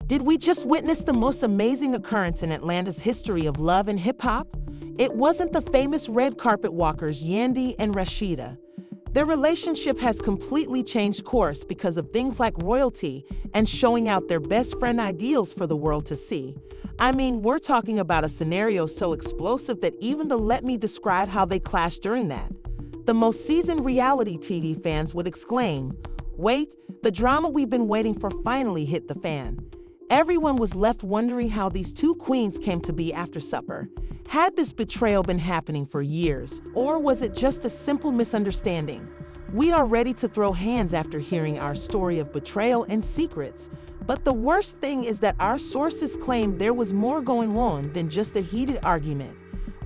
Did we just witness the most amazing occurrence in Atlanta's history of love and hip-hop? It wasn't the famous red carpet walkers Yandy and Rasheeda. Their relationship has completely changed course because of things like royalty and showing out their best friend ideals for the world to see. I mean, we're talking about a scenario so explosive that even the Let Me describe how they clashed during that. The most seasoned reality TV fans would exclaim, "Wait, the drama we've been waiting for finally hit the fan." Everyone was left wondering how these two queens came to be after supper. Had this betrayal been happening for years, or was it just a simple misunderstanding? We are ready to throw hands after hearing our story of betrayal and secrets. But the worst thing is that our sources claim there was more going on than just a heated argument.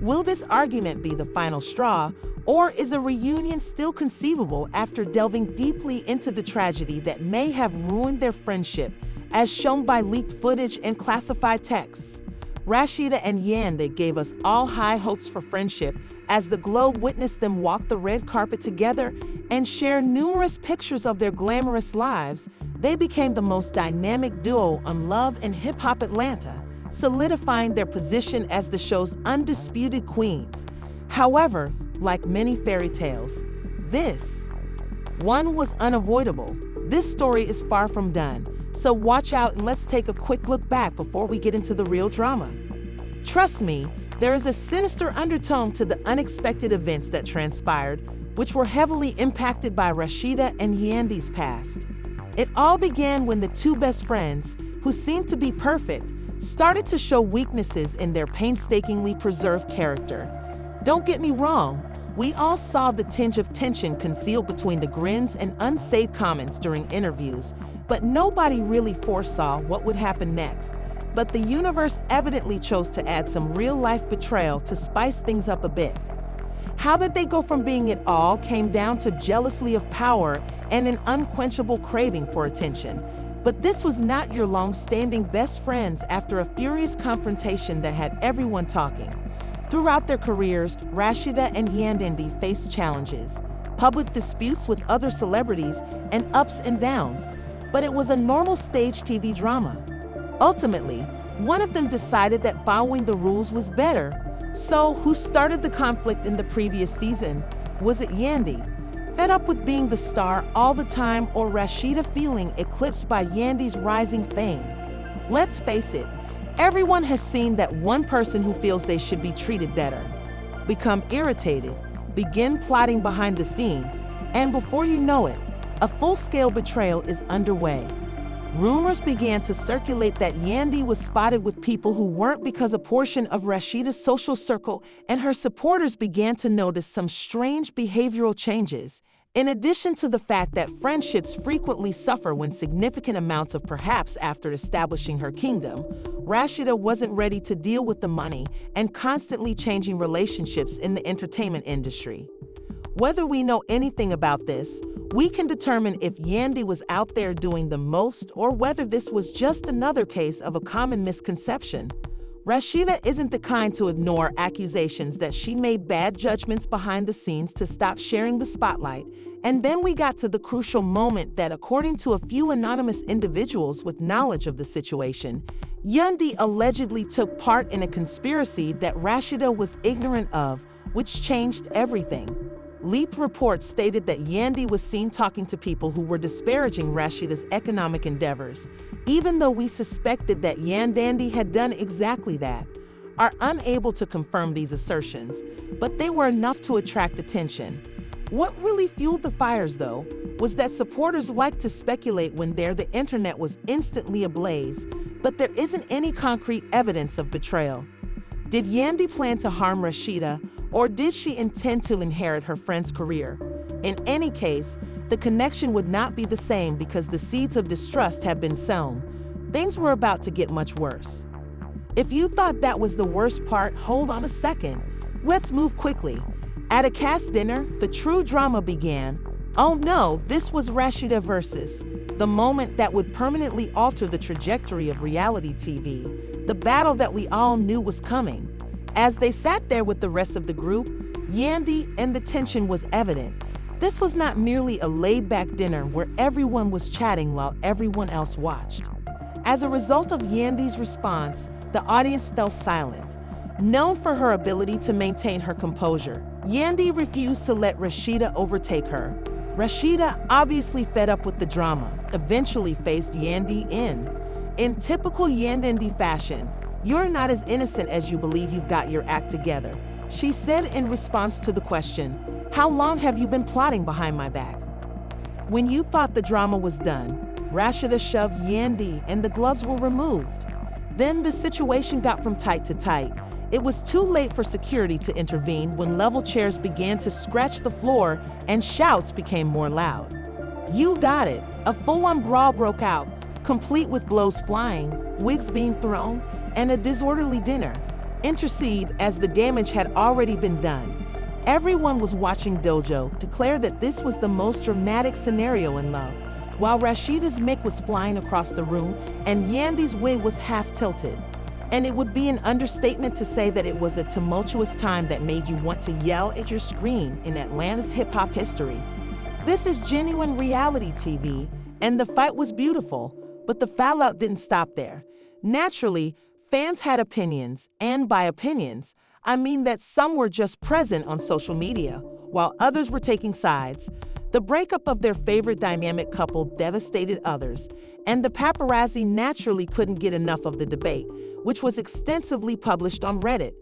Will this argument be the final straw, or is a reunion still conceivable after delving deeply into the tragedy that may have ruined their friendship, as shown by leaked footage and classified texts? Rasheeda and Yandy gave us all high hopes for friendship as the globe witnessed them walk the red carpet together and share numerous pictures of their glamorous lives. They became the most dynamic duo on Love and Hip Hop Atlanta, solidifying their position as the show's undisputed queens. However, like many fairy tales, this one was unavoidable. This story is far from done. So watch out and let's take a quick look back before we get into the real drama. Trust me, there is a sinister undertone to the unexpected events that transpired, which were heavily impacted by Rasheeda and Yandy's past. It all began when the two best friends, who seemed to be perfect, started to show weaknesses in their painstakingly preserved character. Don't get me wrong, we all saw the tinge of tension concealed between the grins and unsaid comments during interviews, but nobody really foresaw what would happen next. But the universe evidently chose to add some real-life betrayal to spice things up a bit. How did they go from being it all came down to jealousy of power and an unquenchable craving for attention. But this was not your long-standing best friends after a furious confrontation that had everyone talking. Throughout their careers, Rasheeda and Yandy faced challenges, public disputes with other celebrities, and ups and downs. But it was a normal stage TV drama. Ultimately, one of them decided that following the rules was better. So, who started the conflict in the previous season? Was it Yandy, fed up with being the star all the time, or Rasheeda feeling eclipsed by Yandy's rising fame? Let's face it, everyone has seen that one person who feels they should be treated better, become irritated, begin plotting behind the scenes, and before you know it, a full-scale betrayal is underway. Rumors began to circulate that Yandy was spotted with people who weren't because a portion of Rasheeda's social circle, and her supporters began to notice some strange behavioral changes. In addition to the fact that friendships frequently suffer when significant amounts of perhaps after establishing her kingdom, Rasheeda wasn't ready to deal with the money and constantly changing relationships in the entertainment industry. Whether we know anything about this, we can determine if Yandy was out there doing the most or whether this was just another case of a common misconception. Rasheeda isn't the kind to ignore accusations that she made bad judgments behind the scenes to stop sharing the spotlight. And then we got to the crucial moment that, according to a few anonymous individuals with knowledge of the situation, Yandy allegedly took part in a conspiracy that Rasheeda was ignorant of, which changed everything. Leaked reports stated that Yandy was seen talking to people who were disparaging Rasheeda's economic endeavors, even though we suspected that Yandy had done exactly that. Are unable to confirm these assertions, but they were enough to attract attention. What really fueled the fires, though, was that supporters like to speculate when the internet was instantly ablaze, but there isn't any concrete evidence of betrayal. Did Yandy plan to harm Rasheeda, or did she intend to inherit her friend's career? In any case, the connection would not be the same because the seeds of distrust have been sown. Things were about to get much worse. If you thought that was the worst part, hold on a second. Let's move quickly. At a cast dinner, the true drama began. Oh no, this was Rasheeda versus the moment that would permanently alter the trajectory of reality TV, the battle that we all knew was coming. As they sat there with the rest of the group, Yandy, and the tension was evident. This was not merely a laid-back dinner where everyone was chatting while everyone else watched. As a result of Yandy's response, the audience fell silent. Known for her ability to maintain her composure, Yandy refused to let Rasheeda overtake her. Rasheeda, obviously fed up with the drama, eventually faced Yandy in. In typical Yandy fashion, "You're not as innocent as you believe you've got your act together," she said in response to the question, "How long have you been plotting behind my back?" When you thought the drama was done, Rasheeda shoved Yandy and the gloves were removed. Then the situation got from tight to tight. It was too late for security to intervene when level chairs began to scratch the floor and shouts became more loud. You got it. A full-on brawl broke out, complete with blows flying, wigs being thrown, and a disorderly dinner. Intercede, as the damage had already been done. Everyone was watching Dojo declare that this was the most dramatic scenario in love, while Rasheeda's mic was flying across the room and Yandy's wig was half tilted. And it would be an understatement to say that it was a tumultuous time that made you want to yell at your screen in Atlanta's hip-hop history. This is genuine reality TV, and the fight was beautiful, but the fallout didn't stop there. Naturally, fans had opinions, and by opinions, I mean that some were just present on social media, while others were taking sides. The breakup of their favorite dynamic couple devastated others, and the paparazzi naturally couldn't get enough of the debate, which was extensively published on Reddit.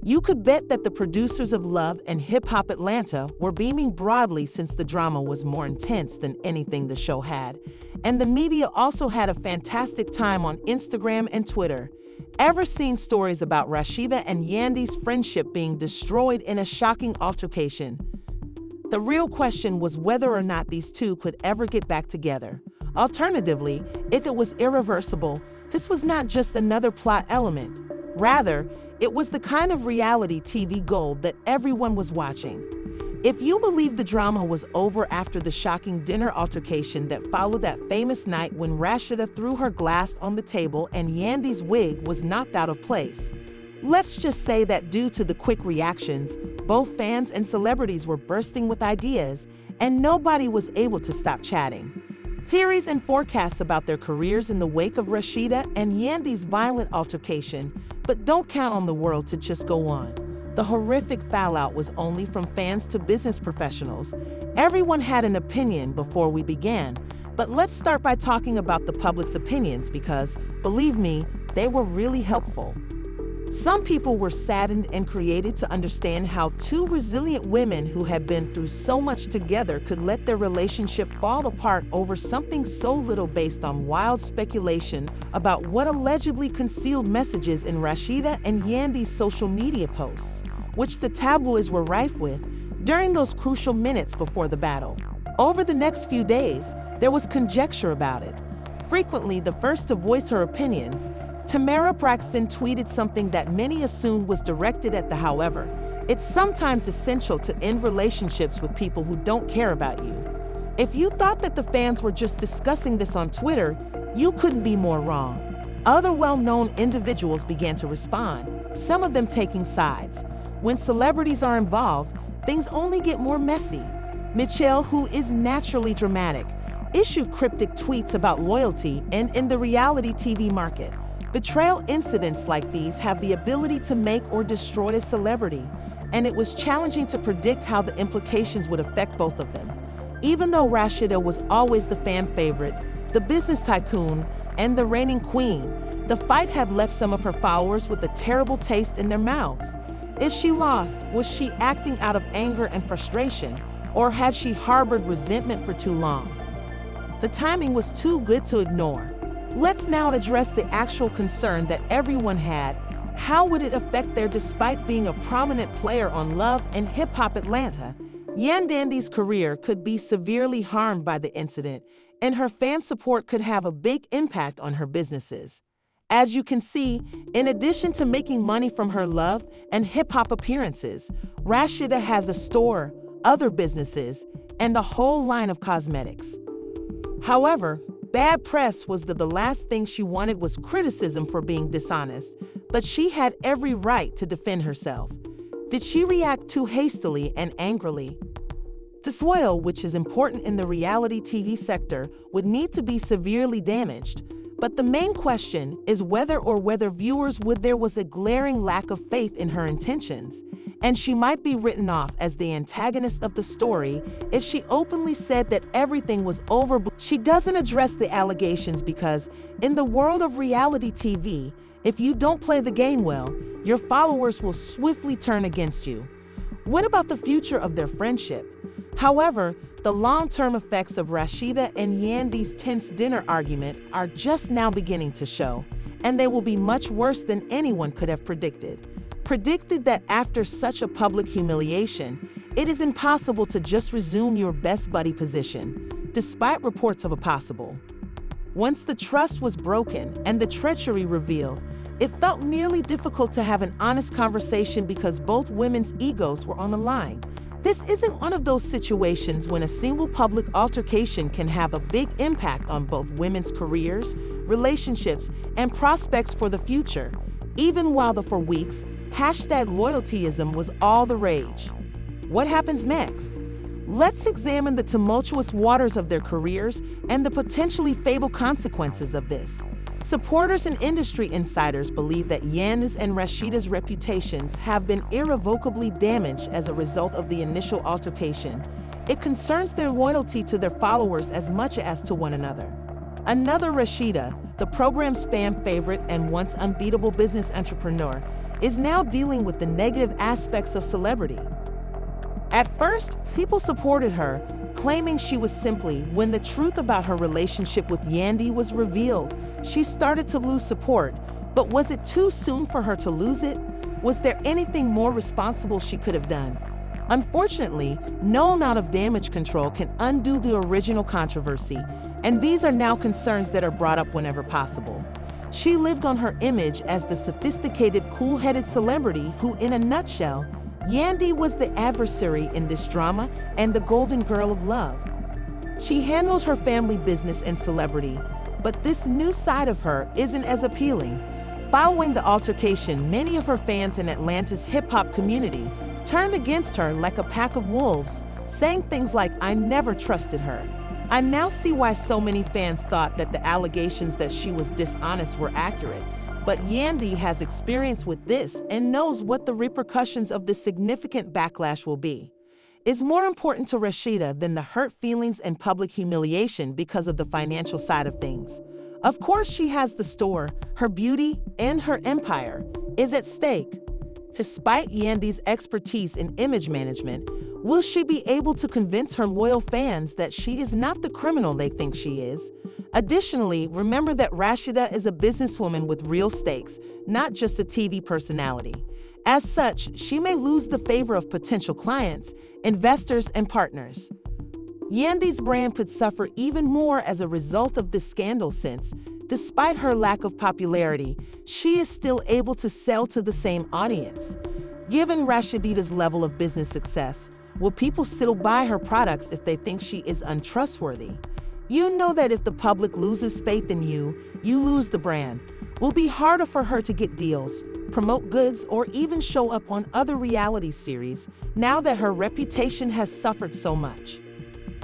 You could bet that the producers of Love and Hip Hop Atlanta were beaming broadly since the drama was more intense than anything the show had. And the media also had a fantastic time on Instagram and Twitter. Ever seen stories about Rasheeda and Yandy's friendship being destroyed in a shocking altercation? The real question was whether or not these two could ever get back together. Alternatively, if it was irreversible, this was not just another plot element. Rather, it was the kind of reality TV gold that everyone was watching. If you believe the drama was over after the shocking dinner altercation that followed that famous night when Rasheeda threw her glass on the table and Yandy's wig was knocked out of place, let's just say that due to the quick reactions, both fans and celebrities were bursting with ideas, and nobody was able to stop chatting. Theories and forecasts about their careers in the wake of Rasheeda and Yandy's violent altercation, but don't count on the world to just go on. The horrific fallout was only from fans to business professionals. Everyone had an opinion before we began, but let's start by talking about the public's opinions because, believe me, they were really helpful. Some people were saddened and created to understand how two resilient women who had been through so much together could let their relationship fall apart over something so little based on wild speculation about what allegedly concealed messages in Rasheeda and Yandy's social media posts, which the tabloids were rife with during those crucial minutes before the battle. Over the next few days, there was conjecture about it. Frequently the first to voice her opinions, Tamara Braxton tweeted something that many assumed was directed at the however. It's sometimes essential to end relationships with people who don't care about you. If you thought that the fans were just discussing this on Twitter, you couldn't be more wrong. Other well-known individuals began to respond, some of them taking sides. When celebrities are involved, things only get more messy. Michelle, who is naturally dramatic, issued cryptic tweets about loyalty and in the reality TV market. Betrayal incidents like these have the ability to make or destroy a celebrity, and it was challenging to predict how the implications would affect both of them. Even though Rasheeda was always the fan favorite, the business tycoon, and the reigning queen, the fight had left some of her followers with a terrible taste in their mouths. If she lost, was she acting out of anger and frustration, or had she harbored resentment for too long? The timing was too good to ignore. Let's now address the actual concern that everyone had. How would it affect their despite being a prominent player on Love and Hip Hop Atlanta? Yandy's career could be severely harmed by the incident, and her fan support could have a big impact on her businesses. As you can see, in addition to making money from her Love and Hip Hop appearances, Rasheeda has a store, other businesses, and a whole line of cosmetics. However, bad press was the last thing she wanted was criticism for being dishonest, but she had every right to defend herself. Did she react too hastily and angrily? The soil, which is important in the reality TV sector, would need to be severely damaged, But the main question is whether viewers would there was a glaring lack of faith in her intentions, and she might be written off as the antagonist of the story if she openly said that everything was over. She doesn't address the allegations because, in the world of reality TV, if you don't play the game well, your followers will swiftly turn against you. What about the future of their friendship? However, the long-term effects of Rasheeda and Yandy's tense dinner argument are just now beginning to show, and they will be much worse than anyone could have predicted. Predicted that after such a public humiliation, it is impossible to just resume your best buddy position, despite reports of a possible. Once the trust was broken and the treachery revealed, it felt nearly difficult to have an honest conversation because both women's egos were on the line. This isn't one of those situations when a single public altercation can have a big impact on both women's careers, relationships, and prospects for the future, even while for weeks, #loyaltyism was all the rage. What happens next? Let's examine the tumultuous waters of their careers and the potentially fatal consequences of this. Supporters and industry insiders believe that Yandy's and Rasheeda's reputations have been irrevocably damaged as a result of the initial altercation. It concerns their loyalty to their followers as much as to one another. Another Rasheeda, the program's fan favorite and once unbeatable business entrepreneur, is now dealing with the negative aspects of celebrity. At first, people supported her, claiming she was simply, when the truth about her relationship with Yandy was revealed, she started to lose support. But was it too soon for her to lose it? Was there anything more responsible she could have done? Unfortunately, no amount of damage control can undo the original controversy, and these are now concerns that are brought up whenever possible. She lived on her image as the sophisticated, cool-headed celebrity who, in a nutshell, Yandy was the adversary in this drama and the golden girl of love. She handled her family business and celebrity, but this new side of her isn't as appealing. Following the altercation, many of her fans in Atlanta's hip-hop community turned against her like a pack of wolves, saying things like, "I never trusted her." I now see why so many fans thought that the allegations that she was dishonest were accurate. But Yandy has experience with this and knows what the repercussions of this significant backlash will be. Is more important to Rasheeda than the hurt feelings and public humiliation because of the financial side of things. Of course, she has the store, her beauty, and her empire is at stake. Despite Yandy's expertise in image management, will she be able to convince her loyal fans that she is not the criminal they think she is? Additionally, remember that Rasheeda is a businesswoman with real stakes, not just a TV personality. As such, she may lose the favor of potential clients, investors, and partners. Yandy's brand could suffer even more as a result of this scandal since, despite her lack of popularity, she is still able to sell to the same audience. Given Rasheeda's level of business success, will people still buy her products if they think she is untrustworthy? You know that if the public loses faith in you, you lose the brand. It will be harder for her to get deals, promote goods, or even show up on other reality series now that her reputation has suffered so much.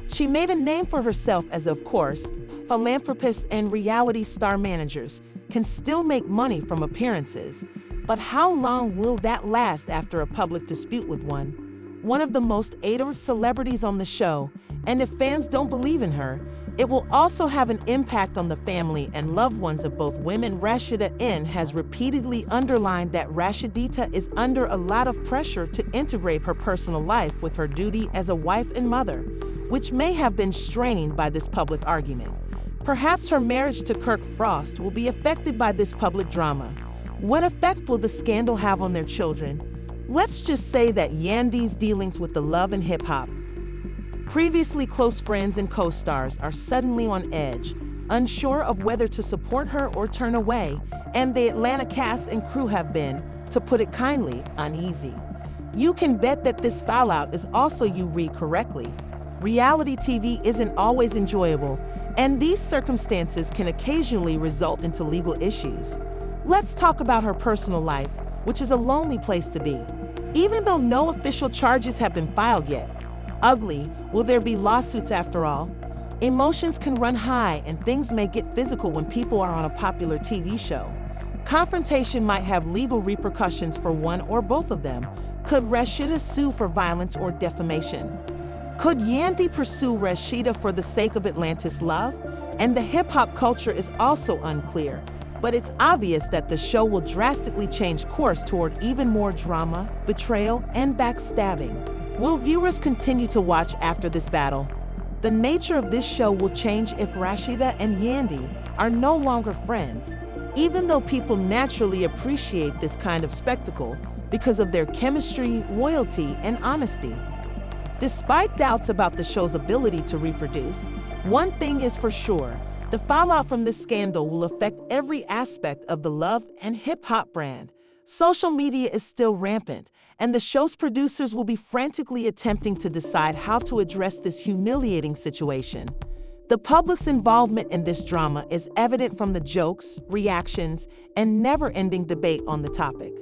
She made a name for herself as, of course, philanthropists and reality star managers can still make money from appearances. But how long will that last after a public dispute with one of the most adored celebrities on the show? And if fans don't believe in her, it will also have an impact on the family and loved ones of both women. Rasheeda has repeatedly underlined that Rasheeda is under a lot of pressure to integrate her personal life with her duty as a wife and mother, which may have been straining by this public argument. Perhaps her marriage to Kirk Frost will be affected by this public drama. What effect will the scandal have on their children? Let's just say that Yandy's dealings with the love and hip-hop, previously close friends and co-stars, are suddenly on edge, unsure of whether to support her or turn away, and the Atlanta cast and crew have been, to put it kindly, uneasy. You can bet that this fallout is also, you read correctly. Reality TV isn't always enjoyable, and these circumstances can occasionally result into legal issues. Let's talk about her personal life, which is a lonely place to be. Even though no official charges have been filed yet. Ugly, will there be lawsuits after all? Emotions can run high and things may get physical when people are on a popular TV show. Confrontation might have legal repercussions for one or both of them. Could Rasheeda sue for violence or defamation? Could Yandy pursue Rasheeda for the sake of Atlantis love? And the hip-hop culture is also unclear, but it's obvious that the show will drastically change course toward even more drama, betrayal, and backstabbing. Will viewers continue to watch after this battle? The nature of this show will change if Rasheeda and Yandy are no longer friends, even though people naturally appreciate this kind of spectacle because of their chemistry, loyalty, and honesty. Despite doubts about the show's ability to reproduce, one thing is for sure: the fallout from this scandal will affect every aspect of the love and hip-hop brand. Social media is still rampant, and the show's producers will be frantically attempting to decide how to address this humiliating situation. The public's involvement in this drama is evident from the jokes, reactions, and never-ending debate on the topic.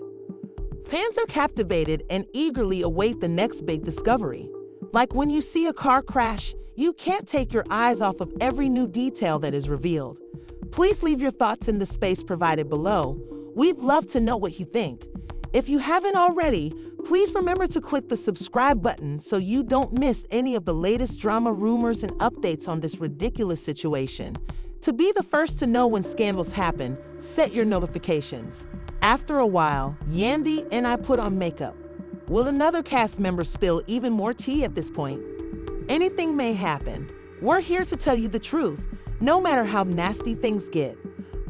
Fans are captivated and eagerly await the next big discovery. Like when you see a car crash, you can't take your eyes off of every new detail that is revealed. Please leave your thoughts in the space provided below. We'd love to know what you think. If you haven't already, please remember to click the subscribe button so you don't miss any of the latest drama, rumors, and updates on this ridiculous situation. To be the first to know when scandals happen, set your notifications. After a while, Yandy and I put on makeup. Will another cast member spill even more tea at this point? Anything may happen. We're here to tell you the truth, no matter how nasty things get.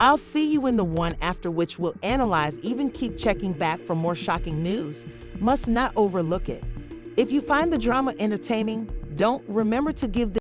I'll see you in the one after, which we'll analyze, even keep checking back for more shocking news. Must not overlook it. If you find the drama entertaining, don't remember to give